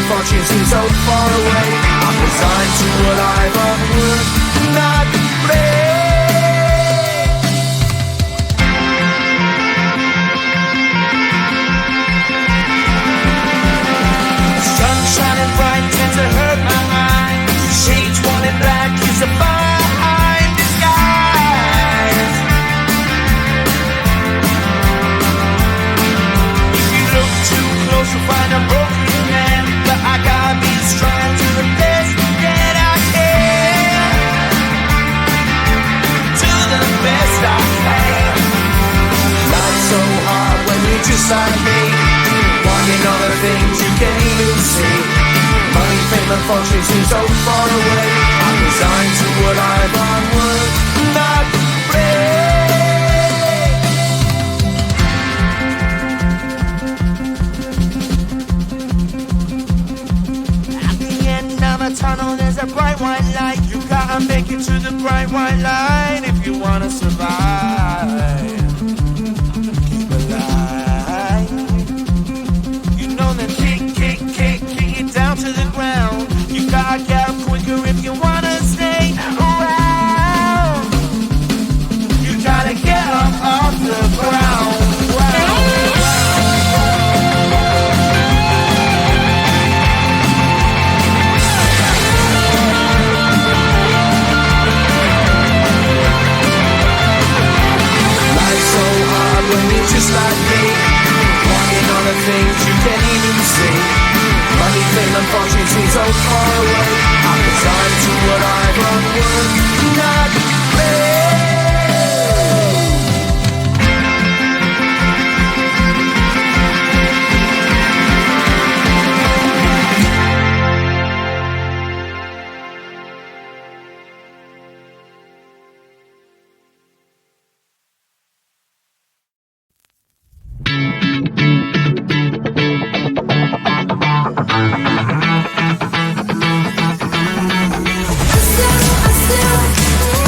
and fortune seem so far away. I'm resigned to what I've unworked, not play. Sun shining bright tends to hurt my mind. Shades worn in black is a fine disguise. If you look too close, you'll find a broken man. But I gotta be strong to the best that I can. To the best I can. Life's so hard when you're just like me, wanting all the things you can't even see. Money, fame and fortune seem so far away. I'm resigned to what I've unworked, not play. At the end of a tunnel there's a bright white light. You gotta make it to the bright white light if you wanna survive. Keep alive. You know that kick it down to the ground. You gotta get up quicker if you wanna stay around. You gotta get up off the ground. Life's so hard when you're just like me, wanting all the things you can't even see. Money, fame and fortune seem so far away. I'm resigned to what I've unworked, not play. I still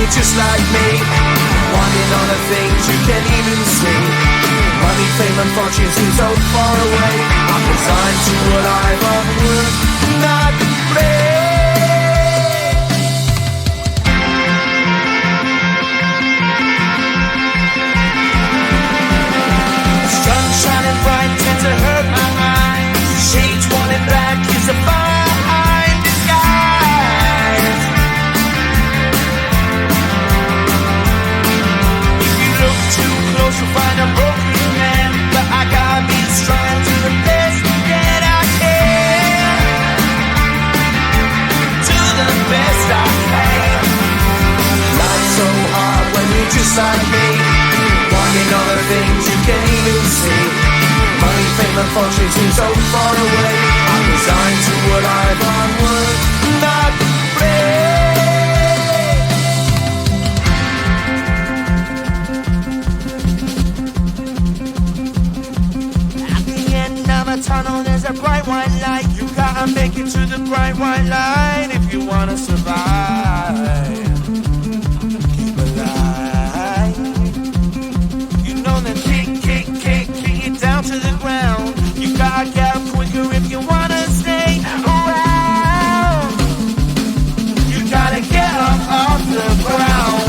you're just like me, wanting all the things you can't even see. Money, fame and fortune seem so far away. I'm resigned to a life of work, not play. Sun shining bright tends to hurt my eyes. Shades worn in black is a fine disguise. If you look too close, you'll find a broken man. But I gotta be strong to the best that I can. To the best I can. Life's so hard when you're just like me, wanting all the things you can't even see. Money, fame and fortune seem so far away. I'm resigned to a life on work, not play. At the end of a tunnel there's a bright white light. You gotta make it to the bright white light if you wanna survive. Keep alive. You know that kick it down to the ground. You gotta get up quicker if you wanna stay around. You gotta get up off the ground.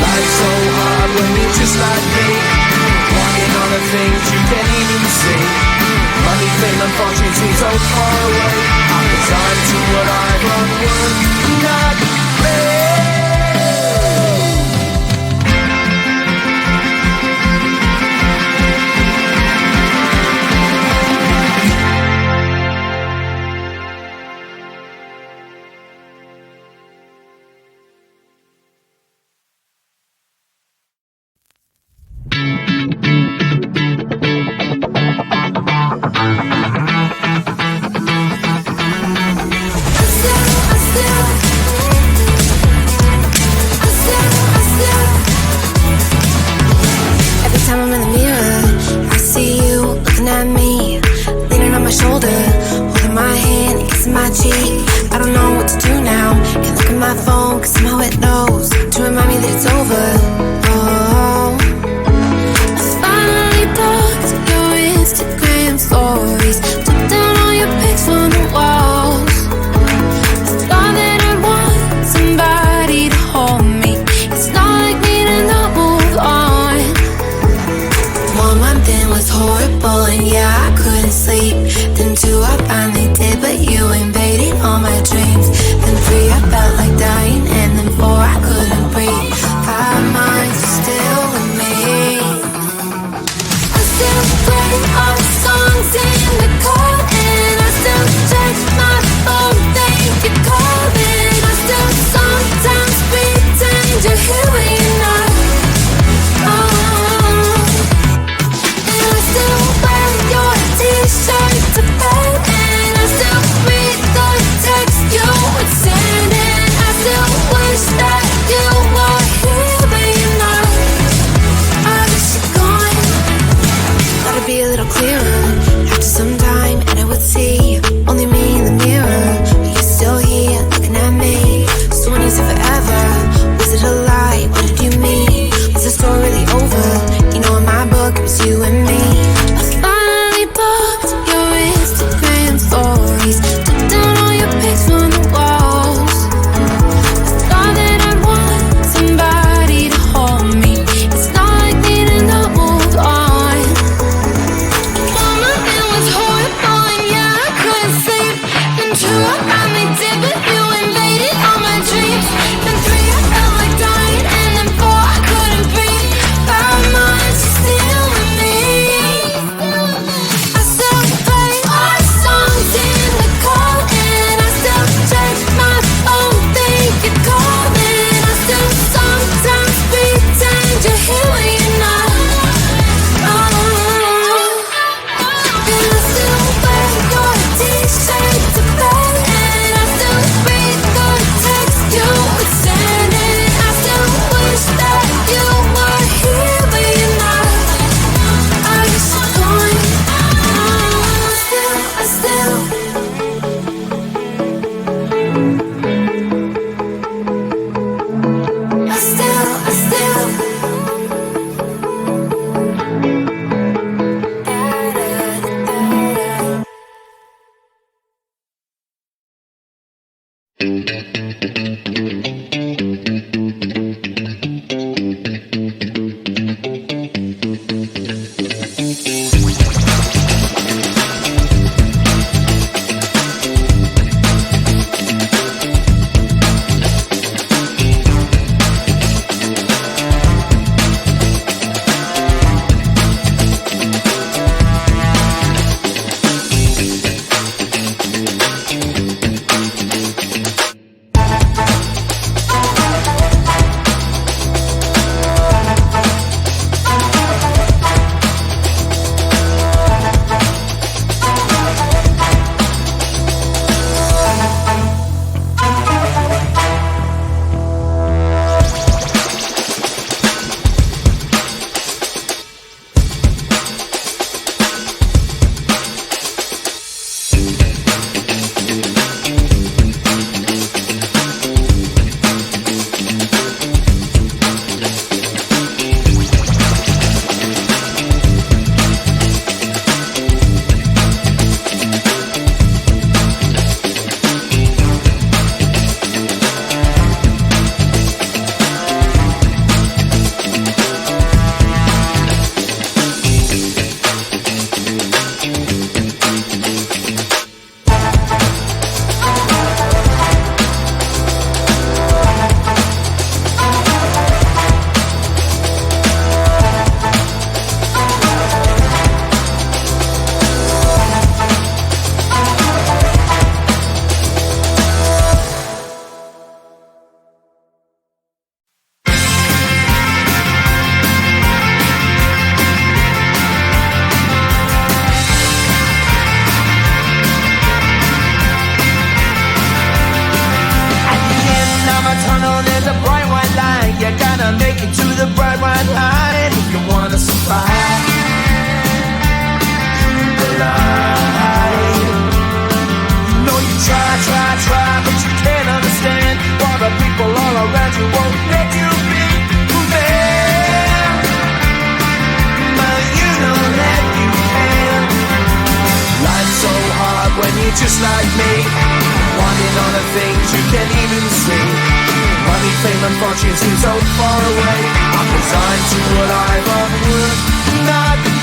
Life's so hard when you're just like me, wanting all the things you can't even see. Money, fame and fortune seem so far away. I'm resigned to what I've on work, not play. I still white line if you wanna survive. Keep alive. No, you try, but you can't understand why the people all around you won't let you be man. But you know that you can. Life's so hard when you're just like me, wanting all the things you can't even see. Money, fame, and fortune seem so far away. I'm resigned to what I'm on, would not